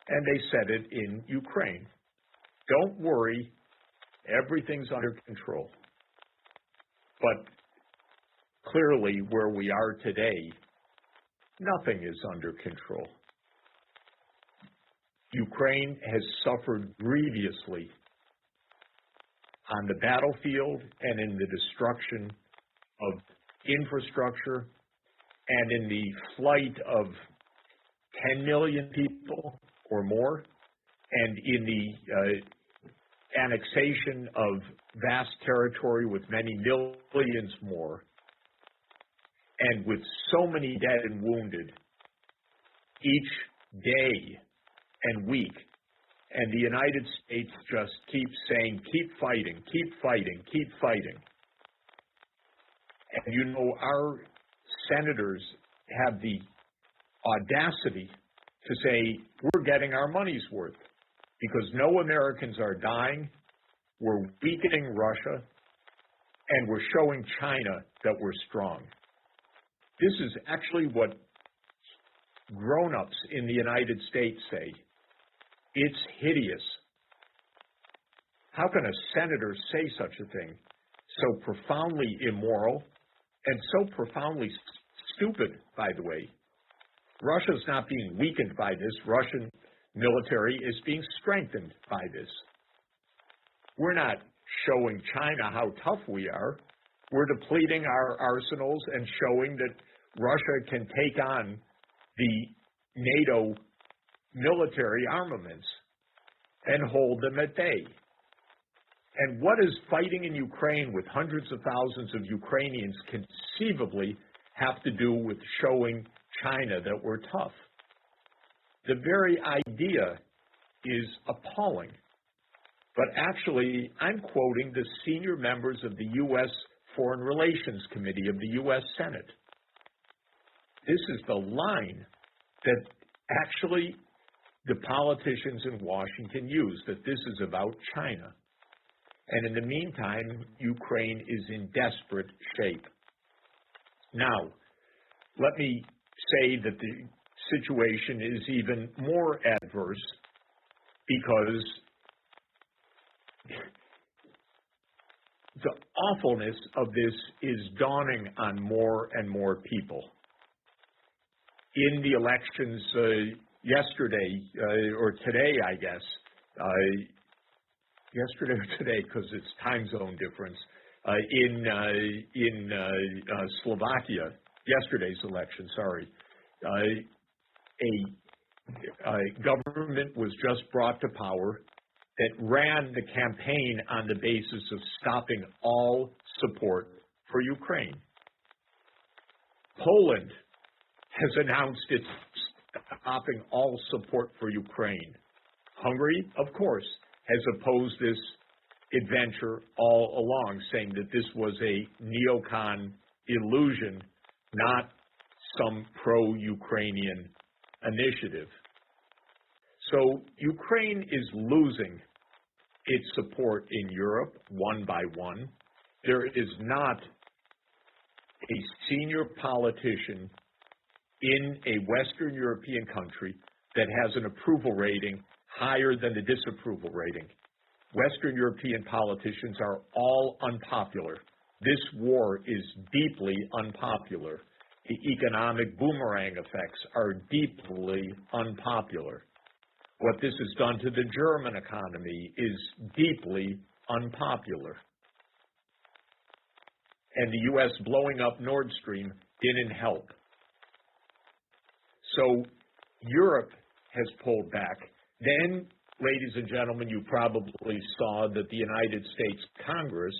and they said it in Ukraine. Don't worry, everything's under control. But clearly, where we are today, nothing is under control. Ukraine has suffered grievously on the battlefield and in the destruction of infrastructure and in the flight of 10 million people or more, and in the annexation of vast territory with many millions more, and with so many dead and wounded each day and week. And the United States just keeps saying, keep fighting, keep fighting, keep fighting. And you know, our senators have the audacity to say, we're getting our money's worth because no Americans are dying, we're weakening Russia, and we're showing China that we're strong. This is actually what grown-ups in the United States say. It's hideous. How can a senator say such a thing? So profoundly immoral and so profoundly stupid, by the way. Russia's not being weakened by this. Russian military is being strengthened by this. We're not showing China how tough we are. We're depleting our arsenals and showing that Russia can take on the NATO military armaments and hold them at bay. And what does fighting in Ukraine with hundreds of thousands of Ukrainians conceivably have to do with showing China that we're tough? The very idea is appalling. But actually, I'm quoting the senior members of the U.S. Foreign Relations Committee of the U.S. Senate. This is the line that actually the politicians in Washington use, that this is about China. And in the meantime, Ukraine is in desperate shape. Now, let me say that the situation is even more adverse because the awfulness of this is dawning on more and more people. In the elections yesterday, or today, I guess, yesterday or today, because it's time zone difference, in Slovakia, yesterday's election, sorry, a government was just brought to power that ran the campaign on the basis of stopping all support for Ukraine. Poland has announced it's stopping all support for Ukraine. Hungary, of course, has opposed this adventure all along, saying that this was a neocon illusion, not some pro-Ukrainian initiative. So Ukraine is losing its support in Europe one by one. There is not a senior politician in a Western European country that has an approval rating higher than the disapproval rating. Western European politicians are all unpopular. This war is deeply unpopular. The economic boomerang effects are deeply unpopular. What this has done to the German economy is deeply unpopular. And the U.S. blowing up Nord Stream didn't help. So Europe has pulled back. Then, ladies and gentlemen, you probably saw that the United States Congress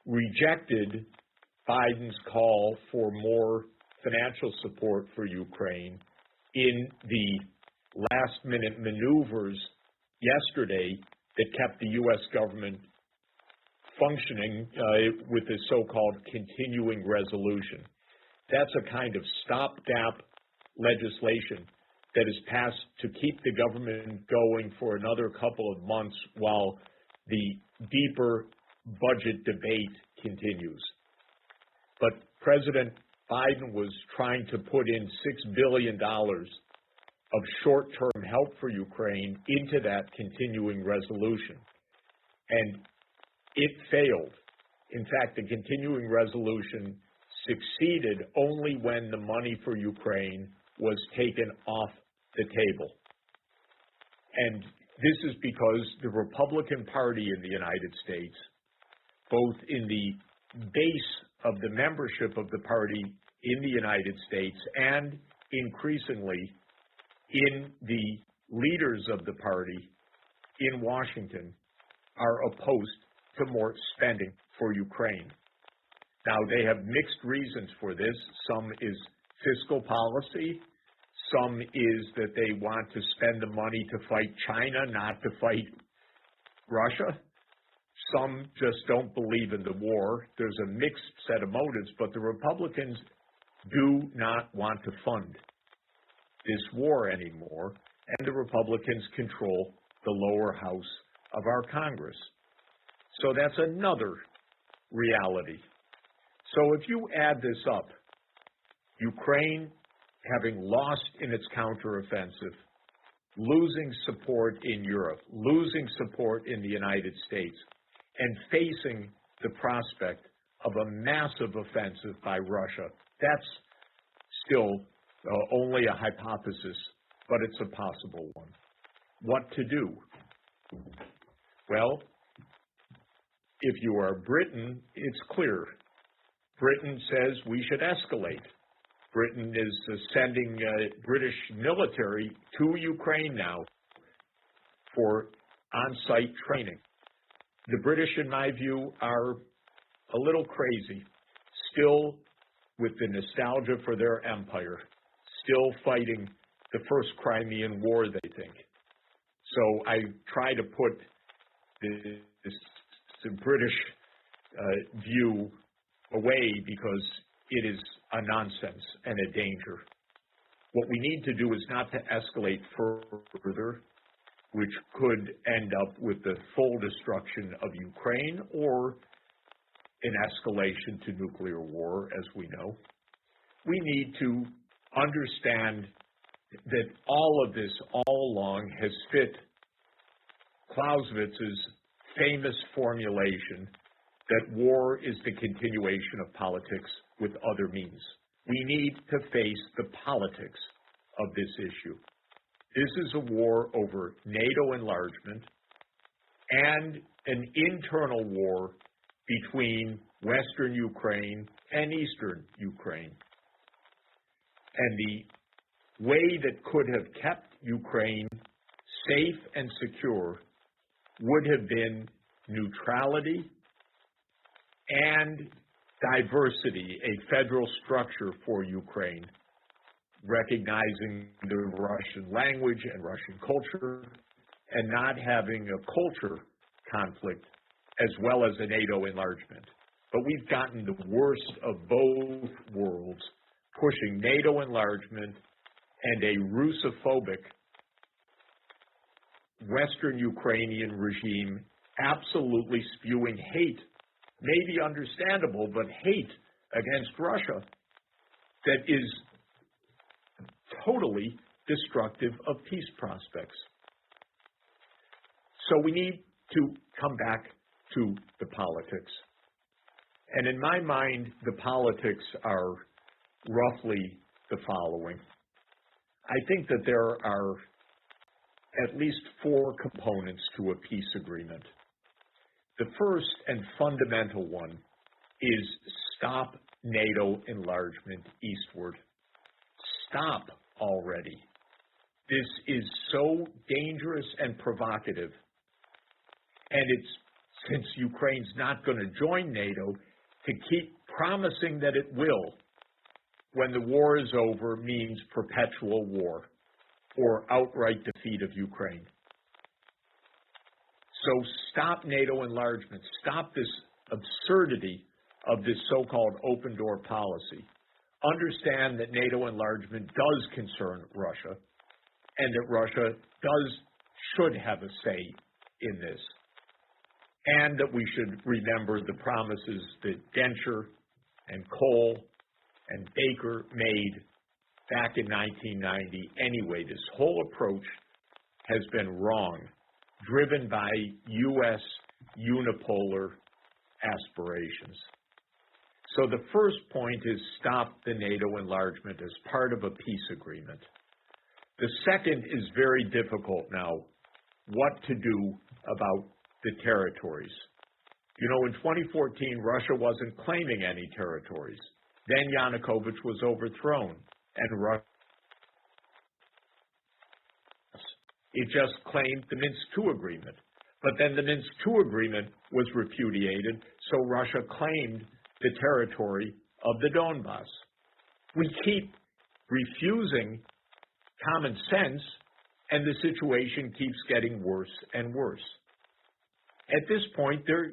rejected Biden's call for more financial support for Ukraine in the last-minute maneuvers yesterday that kept the U.S. government functioning with the so-called continuing resolution. That's a kind of stopgap legislation that is passed to keep the government going for another couple of months while the deeper budget debate continues. But President Biden was trying to put in $6 billion of short-term help for Ukraine into that continuing resolution. And it failed. In fact, the continuing resolution succeeded only when the money for Ukraine was taken off the table. And this is because the Republican Party in the United States, both in the base of the membership of the party in the United States and increasingly in the leaders of the party in Washington, are opposed to more spending for Ukraine. Now, they have mixed reasons for this. Some is fiscal policy. Some is that they want to spend the money to fight China, not to fight Russia. Some just don't believe in the war. There's a mixed set of motives, but the Republicans do not want to fund this war anymore, and the Republicans control the lower house of our Congress. So that's another reality. So if you add this up, Ukraine having lost in its counteroffensive, losing support in Europe, losing support in the United States, and facing the prospect of a massive offensive by Russia, that's still only a hypothesis, but it's a possible one. What to do? Well, if you are Britain, it's clear. Britain says we should escalate. Britain is sending British military to Ukraine now for on-site training. The British, in my view, are a little crazy, still with the nostalgia for their empire, still fighting the first Crimean War, they think. So I try to put the British view away because it is a nonsense and a danger. What we need to do is not to escalate further, which could end up with the full destruction of Ukraine or an escalation to nuclear war, as we know. We need to understand that all of this all along has fit Clausewitz's famous formulation that war is the continuation of politics with other means. We need to face the politics of this issue. This is a war over NATO enlargement and an internal war between Western Ukraine and Eastern Ukraine. And the way that could have kept Ukraine safe and secure would have been neutrality and diversity, a federal structure for Ukraine, recognizing the Russian language and Russian culture, and not having a culture conflict as well as a NATO enlargement. But we've gotten the worst of both worlds, pushing NATO enlargement and a Russophobic Western Ukrainian regime absolutely spewing hate, maybe understandable, but hate against Russia that is totally destructive of peace prospects. So we need to come back to the politics. And in my mind, the politics are roughly the following. I think that there are at least 4 components to a peace agreement. The first and fundamental one is stop NATO enlargement eastward. Stop already. This is so dangerous and provocative. And it's, since Ukraine's not going to join NATO, to keep promising that it will, when the war is over, means perpetual war or outright defeat of Ukraine. So stop NATO enlargement. Stop this absurdity of this so-called open door policy. Understand that NATO enlargement does concern Russia and that Russia should have a say in this. And that we should remember the promises that Genscher and Kohl and Baker made back in 1990. Anyway, this whole approach has been wrong, driven by U.S. unipolar aspirations. So the first point is stop the NATO enlargement as part of a peace agreement. The second is very difficult now, what to do about the territories. You know, in 2014, Russia wasn't claiming any territories. Then Yanukovych was overthrown, and Russia, it just claimed the Minsk II agreement. But then the Minsk II agreement was repudiated, so Russia claimed the territory of the Donbass. We keep refusing common sense, and the situation keeps getting worse and worse. At this point, there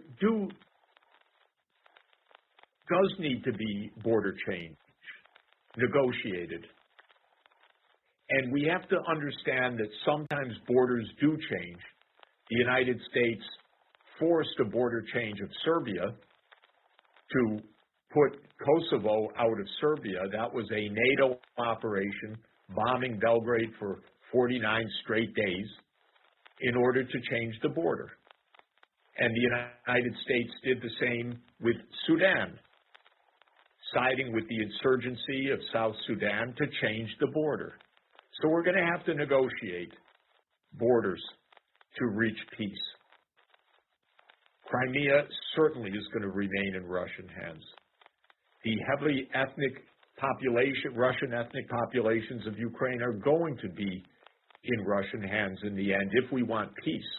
does need to be border change negotiated. And we have to understand that sometimes borders do change. The United States forced a border change of Serbia to put Kosovo out of Serbia. That was a NATO operation, bombing Belgrade for 49 straight days in order to change the border. And the United States did the same with Sudan, siding with the insurgency of South Sudan to change the border. So we're going to have to negotiate borders to reach peace. Crimea certainly is going to remain in Russian hands. The heavily Russian ethnic populations of Ukraine are going to be in Russian hands in the end if we want peace.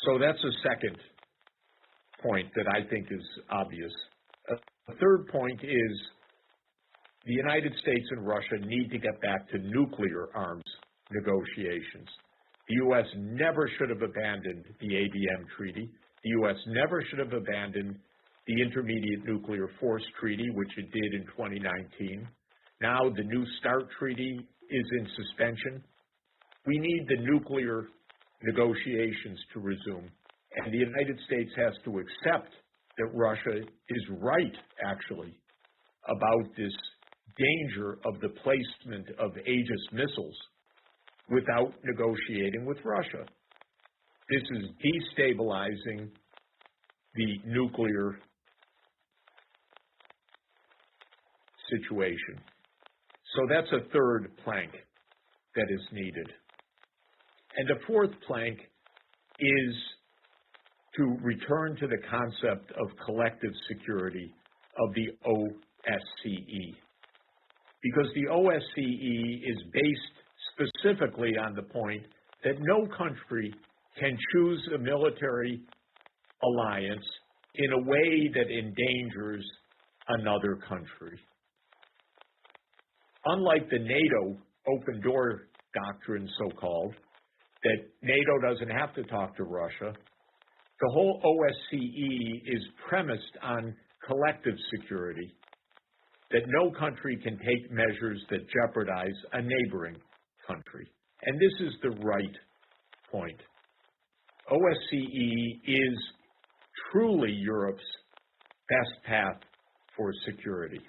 So that's a second point that I think is obvious. A third point is the United States and Russia need to get back to nuclear arms negotiations. The U.S. never should have abandoned the ABM treaty. The U.S. never should have abandoned the Intermediate Nuclear Force Treaty, which it did in 2019. Now the New START treaty is in suspension. We need the nuclear negotiations to resume. And the United States has to accept that Russia is right, actually, about this danger of the placement of Aegis missiles without negotiating with Russia. This is destabilizing the nuclear situation. So that's a third plank that is needed. And the fourth plank is to return to the concept of collective security of the OSCE. Because the OSCE is based specifically on the point that no country can choose a military alliance in a way that endangers another country. Unlike the NATO open door doctrine, so-called, that NATO doesn't have to talk to Russia, the whole OSCE is premised on collective security, that no country can take measures that jeopardize a neighboring country. And this is the right point. OSCE is truly Europe's best path for security.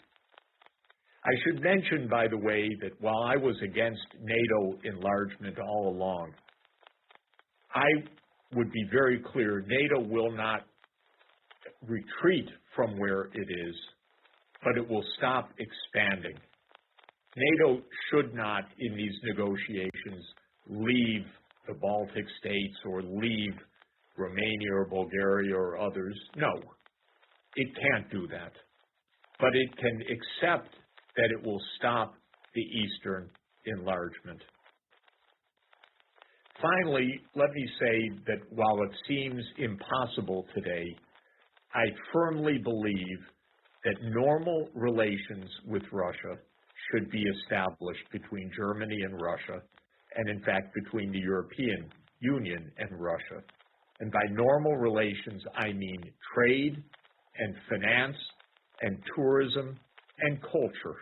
I should mention, by the way, that while I was against NATO enlargement all along, I would be very clear, NATO will not retreat from where it is, but it will stop expanding. NATO should not, in these negotiations, leave the Baltic states or leave Romania or Bulgaria or others. No, it can't do that. But it can accept that it will stop the Eastern enlargement. Finally, let me say that while it seems impossible today, I firmly believe that normal relations with Russia should be established between Germany and Russia, and in fact between the European Union and Russia. And by normal relations, I mean trade and finance and tourism and culture.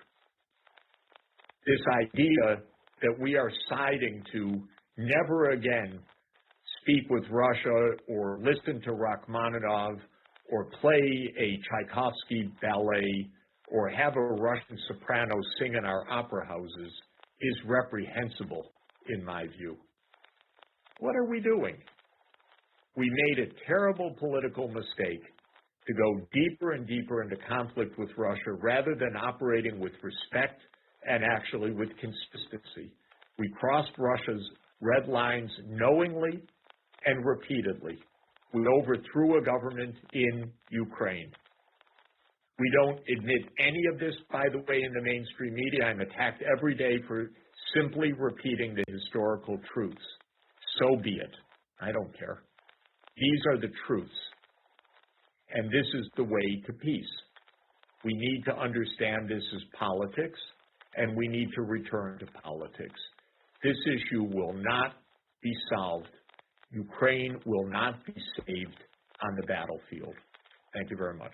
This idea that we are siding to never again speak with Russia or listen to Rachmaninoff or play a Tchaikovsky ballet or have a Russian soprano sing in our opera houses is reprehensible, in my view. What are we doing? We made a terrible political mistake to go deeper and deeper into conflict with Russia rather than operating with respect and actually with consistency. We crossed Russia's red lines knowingly and repeatedly. We overthrew a government in Ukraine. We don't admit any of this, by the way, in the mainstream media. I'm attacked every day for simply repeating the historical truths. So be it. I don't care. These are the truths. And this is the way to peace. We need to understand this is politics, and we need to return to politics. This issue will not be solved. Ukraine will not be saved on the battlefield. Thank you very much.